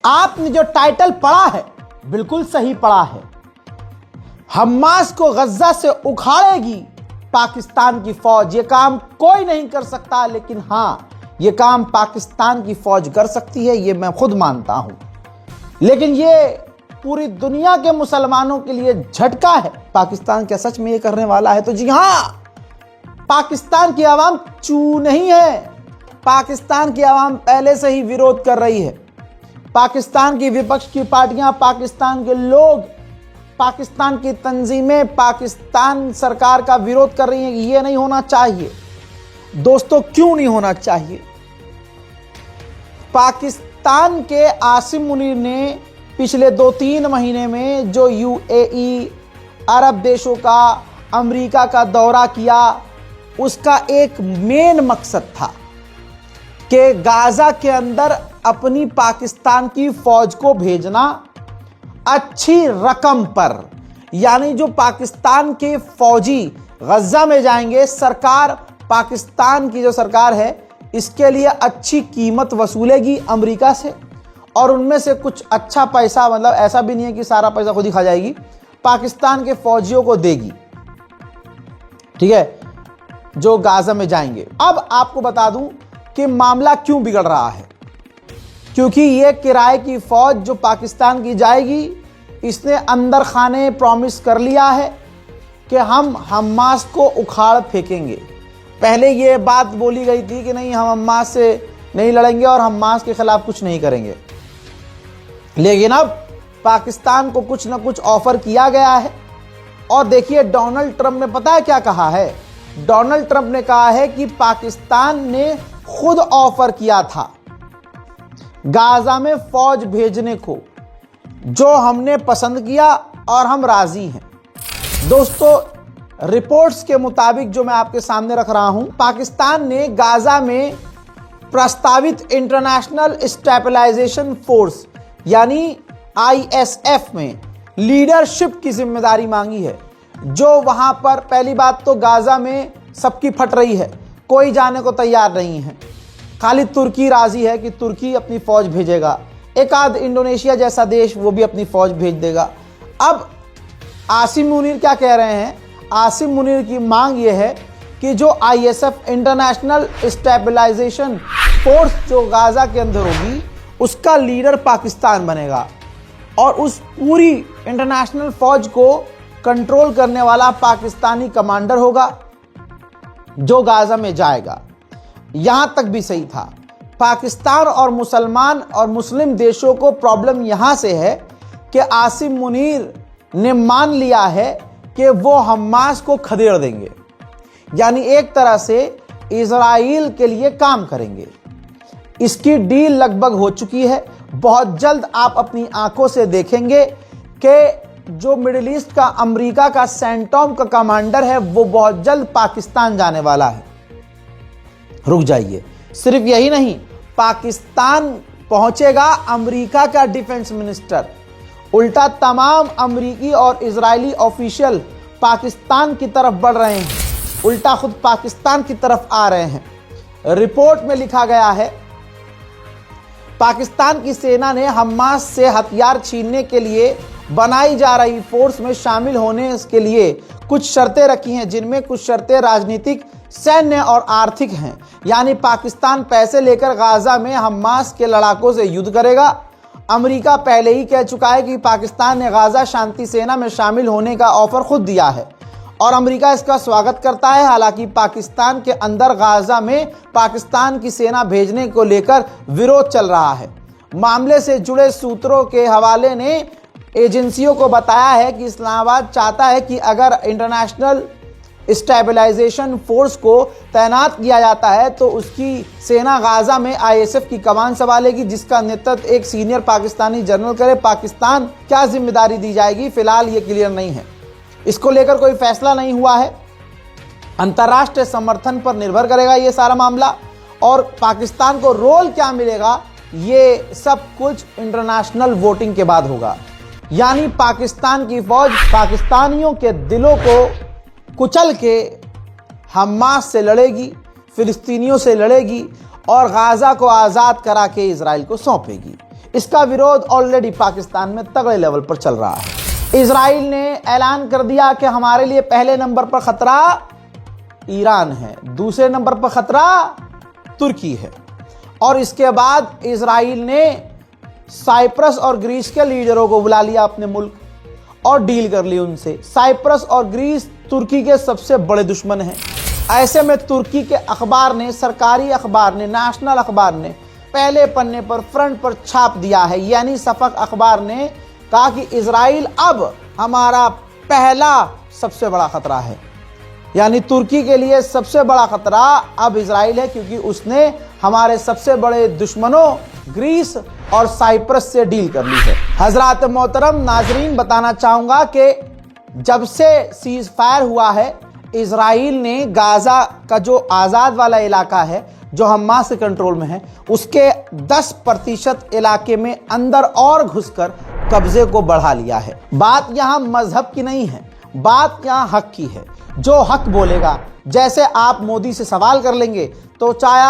आपने जो टाइटल पढ़ा है बिल्कुल सही पढ़ा है। हमास को गज्जा से उखाड़ेगी पाकिस्तान की फौज। यह काम कोई नहीं कर सकता, लेकिन हां, यह काम पाकिस्तान की फौज कर सकती है, यह मैं खुद मानता हूं। लेकिन यह पूरी दुनिया के मुसलमानों के लिए झटका है। पाकिस्तान क्या सच में यह करने वाला है? तो जी हां, पाकिस्तान की आवाम चू नहीं है। पाकिस्तान की आवाम पहले से ही विरोध कर रही है। पाकिस्तान की विपक्ष की पार्टियां, पाकिस्तान के लोग, पाकिस्तान की तंजीमें पाकिस्तान सरकार का विरोध कर रही हैं कि यह नहीं होना चाहिए। दोस्तों, क्यों नहीं होना चाहिए? पाकिस्तान के आसिम मुनीर ने पिछले 2-3 महीने में जो यूएई, अरब देशों का, अमेरिका का दौरा किया, उसका एक मेन मकसद था कि गाजा के अंदर अपनी पाकिस्तान की फौज को भेजना अच्छी रकम पर। यानी जो पाकिस्तान के फौजी गज्जा में जाएंगे, सरकार, पाकिस्तान की जो सरकार है, इसके लिए अच्छी कीमत वसूलेगी अमेरिका से, और उनमें से कुछ अच्छा पैसा, मतलब ऐसा भी नहीं है कि सारा पैसा खुद ही खा जाएगी, पाकिस्तान के फौजियों को देगी। ठीक है, जो गाजा में जाएंगे। अब आपको बता दूं कि मामला क्यों बिगड़ रहा है। क्योंकि ये किराए की फौज जो पाकिस्तान की जाएगी, इसने अंदर खाने प्रॉमिस कर लिया है कि हम हमास को उखाड़ फेंकेंगे। पहले ये बात बोली गई थी कि नहीं, हम हमास से नहीं लड़ेंगे और हमास के खिलाफ कुछ नहीं करेंगे। लेकिन अब पाकिस्तान को कुछ ना कुछ ऑफर किया गया है। और देखिए, डोनाल्ड ट्रंप ने पता है क्या कहा है? डोनाल्ड ट्रंप ने कहा है कि पाकिस्तान ने खुद ऑफर किया था गाजा में फौज भेजने को, जो हमने पसंद किया और हम राजी हैं। दोस्तों, रिपोर्ट्स के मुताबिक जो मैं आपके सामने रख रहा हूं, पाकिस्तान ने गाजा में प्रस्तावित इंटरनेशनल स्टेबलाइजेशन फोर्स यानी आईएसएफ में लीडरशिप की जिम्मेदारी मांगी है। जो वहां पर, पहली बात तो गाजा में सबकी फट रही है, कोई जाने को तैयार नहीं है। खाली तुर्की राजी है कि तुर्की अपनी फौज भेजेगा, एक आध इंडोनेशिया जैसा देश वो भी अपनी फौज भेज देगा। अब आसिम मुनीर क्या कह रहे हैं? आसिम मुनीर की मांग ये है कि जो आईएसएफ इंटरनेशनल स्टेबलाइजेशन फोर्स जो गाजा के अंदर होगी, उसका लीडर पाकिस्तान बनेगा और उस पूरी इंटरनेशनल फौज को कंट्रोल करने वाला पाकिस्तानी कमांडर होगा जो गाजा में जाएगा। यहां तक भी सही था। पाकिस्तान और मुसलमान और मुस्लिम देशों को प्रॉब्लम यहां से है कि आसिम मुनीर ने मान लिया है कि वो हमास को खदेड़ देंगे, यानी एक तरह से इजराइल के लिए काम करेंगे। इसकी डील लगभग हो चुकी है। बहुत जल्द आप अपनी आंखों से देखेंगे कि जो मिडिल ईस्ट का, अमेरिका का सेंटॉम का कमांडर है, वो बहुत जल्द पाकिस्तान जाने वाला है। रुक जाइए, सिर्फ यही नहीं, पाकिस्तान पहुंचेगा अमेरिका का डिफेंस मिनिस्टर। उल्टा तमाम अमेरिकी और इजरायली ऑफिशियल पाकिस्तान की तरफ बढ़ रहे हैं, उल्टा खुद पाकिस्तान की तरफ आ रहे हैं। रिपोर्ट में लिखा गया है, पाकिस्तान की सेना ने हमास से हथियार छीनने के लिए बनाई जा रही फोर्स में शामिल होने के लिए कुछ शर्तें रखी हैं, जिनमें कुछ शर्तें राजनीतिक, सैन्य और आर्थिक हैं। यानी पाकिस्तान पैसे लेकर गाजा में हमास के लड़ाकों से युद्ध करेगा। अमेरिका पहले ही कह चुका है कि पाकिस्तान ने गाजा शांति सेना में शामिल होने का ऑफर खुद दिया है और अमेरिका इसका स्वागत करता है। हालांकि पाकिस्तान के अंदर गाजा में पाकिस्तान की सेना भेजने को लेकर विरोध चल रहा है। मामले से जुड़े सूत्रों के हवाले ने एजेंसियों को बताया है कि इस्लामाबाद चाहता है कि अगर इंटरनेशनल स्टेबलाइजेशन फोर्स को तैनात किया जाता है तो उसकी सेना गाजा में आईएसएफ की कमान संभालेगी, जिसका नेतृत्व एक सीनियर पाकिस्तानी जनरल करे। पाकिस्तान क्या जिम्मेदारी दी जाएगी, फिलहाल ये क्लियर नहीं है। इसको लेकर कोई फैसला नहीं हुआ है। अंतर्राष्ट्रीय समर्थन पर निर्भर करेगा ये सारा मामला, और पाकिस्तान को रोल क्या मिलेगा, ये सब कुछ इंटरनेशनल वोटिंग के बाद होगा। यानी पाकिस्तान की फौज पाकिस्तानियों के दिलों को कुचल के हमास से लड़ेगी, फिलिस्तीनियों से लड़ेगी और गाजा को आज़ाद करा के इजराइल को सौंपेगी। इसका विरोध ऑलरेडी पाकिस्तान में तगड़े लेवल पर चल रहा है। इजराइल ने ऐलान कर दिया कि हमारे लिए पहले नंबर पर खतरा ईरान है, दूसरे नंबर पर खतरा तुर्की है। और इसके बाद इजराइल ने साइप्रस और ग्रीस के लीडरों को बुला लिया अपने मुल्क और डील कर ली उनसे। साइप्रस और ग्रीस तुर्की के सबसे बड़े दुश्मन हैं। ऐसे में तुर्की के अखबार ने, सरकारी अखबार ने, नेशनल अखबार ने पहले पन्ने पर, फ्रंट पर छाप दिया है, यानी सफक अखबार ने कहा कि इजराइल अब हमारा पहला सबसे बड़ा खतरा है। यानी तुर्की के लिए सबसे बड़ा खतरा अब इजराइल है, क्योंकि उसने हमारे सबसे बड़े दुश्मनों ग्रीस और साइप्रस से डील कर ली है। हजरात मोहतरम नाजरीन, बताना चाहूंगा कि जब से सीज फायर हुआ है, इजराइल ने गाजा का जो आज़ाद वाला इलाका है जो हमास के कंट्रोल में है, उसके 10% इलाके में अंदर और घुसकर कब्जे को बढ़ा लिया है। बात यहाँ मजहब की नहीं है, बात यहाँ हक की है। जो हक बोलेगा, जैसे आप मोदी से सवाल कर लेंगे तो चाहे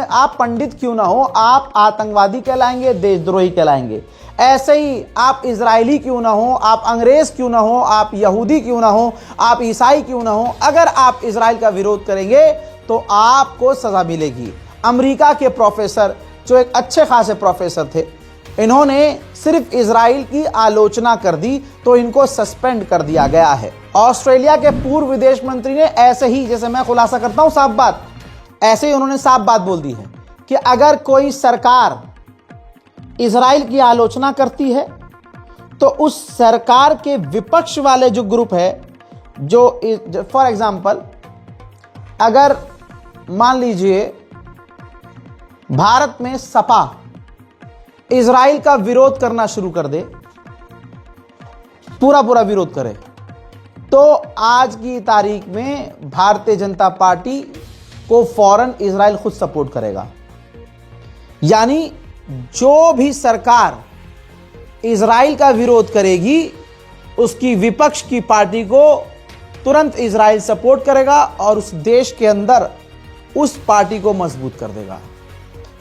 आप पंडित क्यों ना हो, आप आतंकवादी कहलाएंगे, देशद्रोही कहलाएंगे। ऐसे ही आप इजरायली क्यों ना हो, आप अंग्रेज क्यों ना हो, आप यहूदी क्यों ना हो, आप ईसाई क्यों ना हो, अगर आप इजराइल का विरोध करेंगे तो आपको सजा मिलेगी। अमेरिका के प्रोफेसर, जो एक अच्छे खासे प्रोफेसर थे, इन्होंने सिर्फ इजराइल की आलोचना कर दी तो इनको सस्पेंड कर दिया गया है। ऑस्ट्रेलिया के पूर्व विदेश मंत्री ने ऐसे ही, जैसे मैं खुलासा करता हूं साफ बात, ऐसे ही उन्होंने साफ बात बोल दी है कि अगर कोई सरकार इजराइल की आलोचना करती है तो उस सरकार के विपक्ष वाले जो ग्रुप है, जो फॉर एग्जांपल अगर मान लीजिए भारत में सपा इजराइल का विरोध करना शुरू कर दे, पूरा विरोध करे, तो आज की तारीख में भारतीय जनता पार्टी को फौरन इजराइल खुद सपोर्ट करेगा। यानी जो भी सरकार इजराइल का विरोध करेगी, उसकी विपक्ष की पार्टी को तुरंत इजराइल सपोर्ट करेगा और उस देश के अंदर उस पार्टी को मजबूत कर देगा।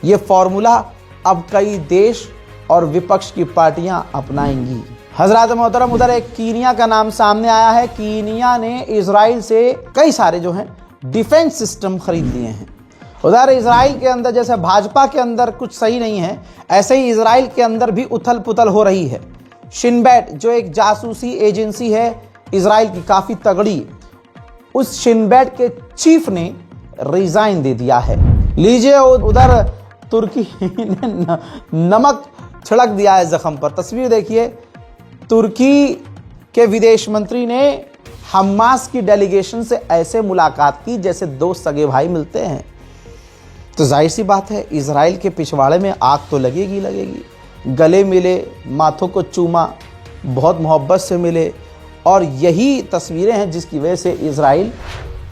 यह फॉर्मूला अब कई देश और विपक्ष की पार्टियां अपनाएंगी। हजरात मोहतरम, उधर एक कीनिया का नाम सामने आया है। कीनिया ने इजराइल से कई सारे जो हैं डिफेंस सिस्टम खरीद लिए हैं। उधर इजराइल के अंदर जैसे भाजपा के अंदर कुछ सही नहीं है, ऐसे ही इजराइल के अंदर भी उथल पुथल हो रही है। शिन बेट, जो एक जासूसी एजेंसी है इजराइल की काफ़ी तगड़ी, उस शिन बेट के चीफ ने रिजाइन दे दिया है। लीजिए, उधर तुर्की ने नमक छिड़क दिया है जख्म पर। तस्वीर देखिए, तुर्की के विदेश मंत्री ने हमास की डेलीगेशन से ऐसे मुलाकात की जैसे दो सगे भाई मिलते हैं। तो जाहिर सी बात है, इजराइल के पिछवाड़े में आग तो लगेगी। गले मिले, माथों को चूमा, बहुत मोहब्बत से मिले, और यही तस्वीरें हैं जिसकी वजह से इजराइल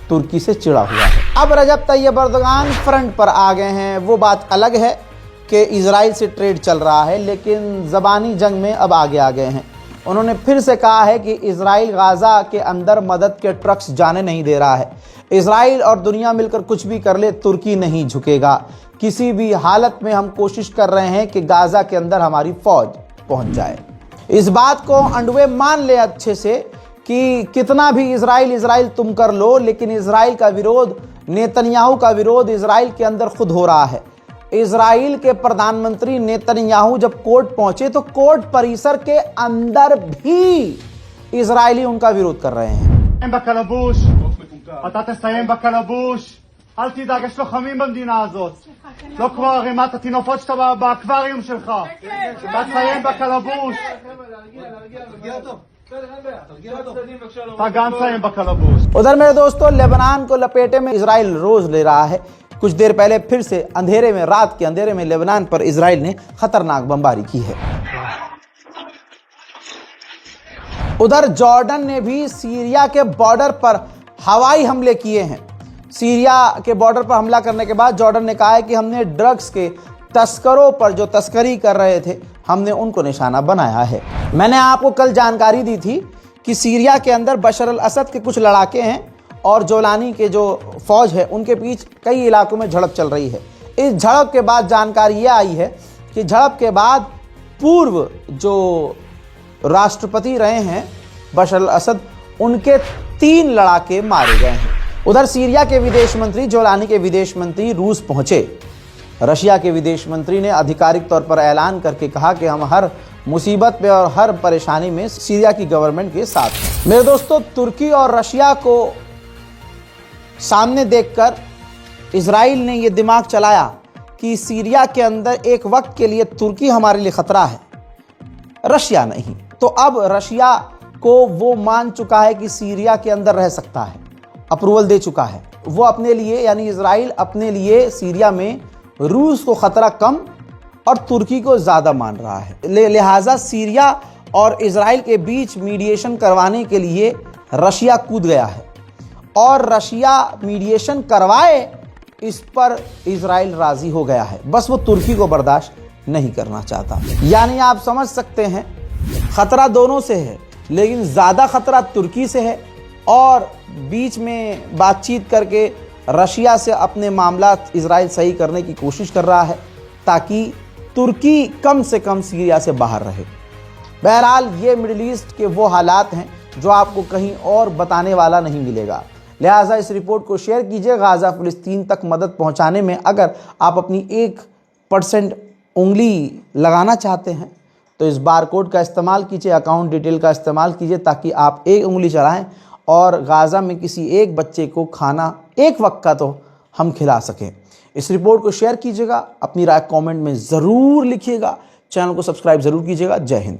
तुर्की से चिढ़ा हुआ है। अब रजब तैयब एर्दोगान फ्रंट पर आ गए हैं। वो बात अलग है कि इजराइल से ट्रेड चल रहा है, लेकिन ज़बानी जंग में अब आगे आ गए हैं। उन्होंने फिर से कहा है कि इजराइल गाज़ा के अंदर मदद के ट्रक्स जाने नहीं दे रहा है। इजराइल और दुनिया मिलकर कुछ भी कर ले, तुर्की नहीं झुकेगा। किसी भी हालत में हम कोशिश कर रहे हैं कि गाज़ा के अंदर हमारी फौज पहुंच जाए। इस बात को अंडवे मान ले अच्छे से कि कितना भी इजराइल तुम कर लो, लेकिन इजराइल का विरोध, नेतन्याहू का विरोध इजराइल के अंदर खुद हो रहा है। इजराइल के प्रधानमंत्री नेतन्याहू जब कोर्ट पहुंचे तो कोर्ट परिसर के अंदर भी इजरायली उनका विरोध कर रहे हैं। אתה תסיים בקלבוש, אל תדאג, יש לוחמים במדינה הזאת. לא כמו ערימת התינופות שאתה באקווריום שלך. אתה תסיים בקלבוש. אתה גם תסיים בקלבוש. उधर मेरे दोस्तों, लेबनान को लपेटे में इजराइल रोज ले रहा है। कुछ देर पहले फिर से अंधेरे में, रात के अंधेरे में लेबनान पर इजराइल ने खतरनाक बमबारी की है। उधर जॉर्डन ने भी सीरिया के बॉर्डर पर हवाई हमले किए हैं। सीरिया के बॉर्डर पर हमला करने के बाद जॉर्डन ने कहा है कि हमने ड्रग्स के तस्करों पर जो तस्करी कर रहे थे, हमने उनको निशाना बनाया है। मैंने आपको कल जानकारी दी थी कि सीरिया के अंदर बशर अल असद के कुछ लड़ाके हैं और जोलानी के जो फौज है उनके बीच कई इलाकों में झड़प चल रही है। इस झड़प के बाद जानकारी ये आई है कि झड़प के बाद पूर्व जो राष्ट्रपति रहे हैं बशर अल असद, उनके 3 लड़ाके मारे गए हैं। उधर सीरिया के विदेश मंत्री जोलानी के विदेश मंत्री रूस पहुंचे। रशिया के विदेश मंत्री ने आधिकारिक तौर पर ऐलान करके कहा कि हम हर मुसीबत में और हर परेशानी में सीरिया की गवर्नमेंट के साथ हैं। मेरे दोस्तों, तुर्की और रशिया को सामने देखकर इजराइल ने यह दिमाग चलाया कि सीरिया के अंदर एक वक्त के लिए तुर्की हमारे लिए खतरा है, रशिया नहीं। तो अब रशिया को वो मान चुका है कि सीरिया के अंदर रह सकता है, अप्रूवल दे चुका है। वो अपने लिए यानी इजराइल अपने लिए सीरिया में रूस को खतरा कम और तुर्की को ज़्यादा मान रहा है। लिहाजा सीरिया और इजराइल के बीच मीडिएशन करवाने के लिए रशिया कूद गया है और रशिया मीडिएशन करवाए इस पर इजराइल राजी हो गया है। बस वो तुर्की को बर्दाश्त नहीं करना चाहता। यानी आप समझ सकते हैं खतरा दोनों से है, लेकिन ज़्यादा खतरा तुर्की से है और बीच में बातचीत करके रशिया से अपने मामला इजराइल सही करने की कोशिश कर रहा है ताकि तुर्की कम से कम सीरिया से बाहर रहे। बहरहाल ये मिडिल ईस्ट के वो हालात हैं जो आपको कहीं और बताने वाला नहीं मिलेगा। लिहाजा इस रिपोर्ट को शेयर कीजिए। गाज़ा फ़िलिस्तीन तक मदद पहुंचाने में अगर आप अपनी 1% उंगली लगाना चाहते हैं तो इस बार कोड का इस्तेमाल कीजिए, अकाउंट डिटेल का इस्तेमाल कीजिए ताकि आप 1 उंगली चलाएं और गाज़ा में किसी एक बच्चे को खाना एक वक्त का तो हम खिला सकें। इस रिपोर्ट को शेयर कीजिएगा, अपनी राय कमेंट में ज़रूर लिखिएगा, चैनल को सब्सक्राइब ज़रूर कीजिएगा। जय हिंद।